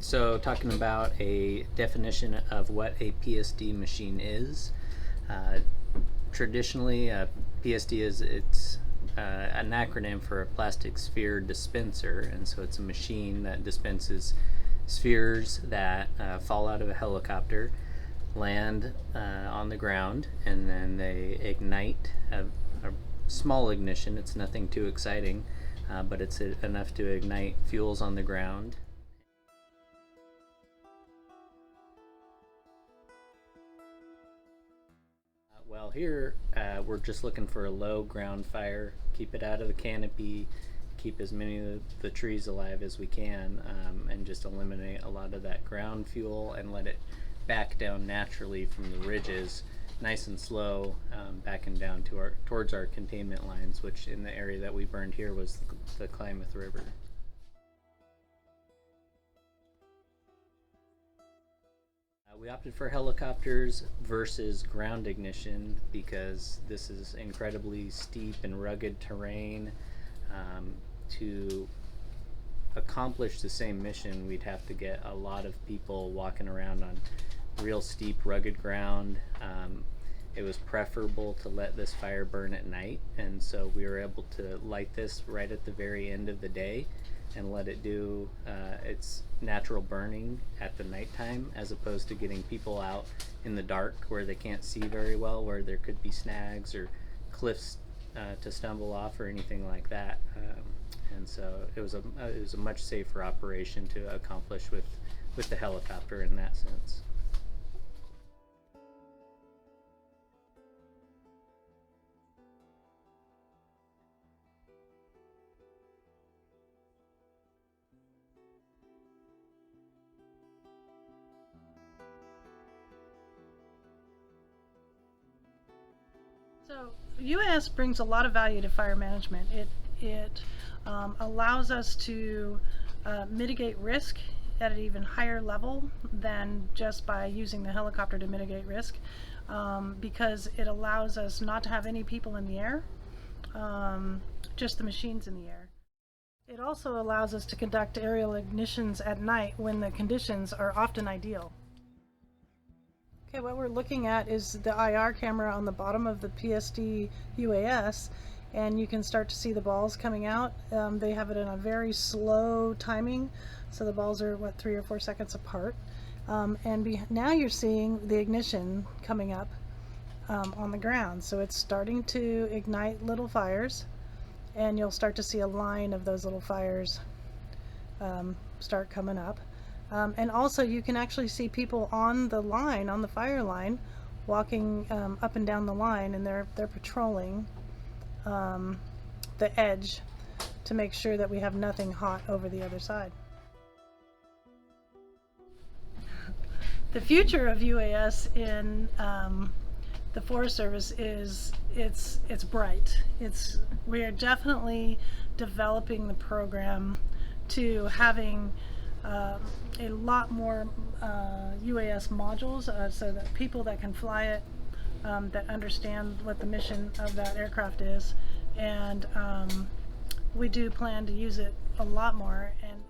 So, talking about a definition of what a PSD machine is. Uh, Traditionally, PSD is an acronym for a plastic sphere dispenser, and so it's a machine that dispenses spheres that fall out of a helicopter, land on the ground, and then they ignite a small ignition. It's nothing too exciting, but it's enough to ignite fuels on the ground. Well, here we're just looking for a low ground fire, keep it out of the canopy, keep as many of the trees alive as we can, and just eliminate a lot of that ground fuel and let it back down naturally from the ridges, nice and slow, backing down to towards our containment lines, which in the area that we burned here was the Klamath River. We opted for helicopters versus ground ignition because this is incredibly steep and rugged terrain. To accomplish the same mission, we'd have to get a lot of people walking around on real steep, rugged ground. It was preferable to let this fire burn at night, and so we were able to light this right at the very end of the day and let it do its natural burning at the nighttime, as opposed to getting people out in the dark where they can't see very well, where there could be snags or cliffs to stumble off or anything like that. And so it was a much safer operation to accomplish with the helicopter in that sense. So UAS brings a lot of value to fire management. It allows us to mitigate risk at an even higher level than just by using the helicopter to mitigate risk, because it allows us not to have any people in the air, just the machines in the air. It also allows us to conduct aerial ignitions at night when the conditions are often ideal. Okay, what we're looking at is the IR camera on the bottom of the PSD UAS, and you can start to see the balls coming out. They have it in a very slow timing, so the balls are 3 or 4 seconds apart. Now you're seeing the ignition coming up on the ground, so it's starting to ignite little fires, and you'll start to see a line of those little fires start coming up. And also you can actually see people on the line, on the fire line, walking up and down the line, and they're patrolling the edge to make sure that we have nothing hot over the other side. The future of UAS in the Forest Service is it's bright. We are definitely developing the program to having a lot more UAS modules, so that people that can fly it, that understand what the mission of that aircraft is, and we do plan to use it a lot more. And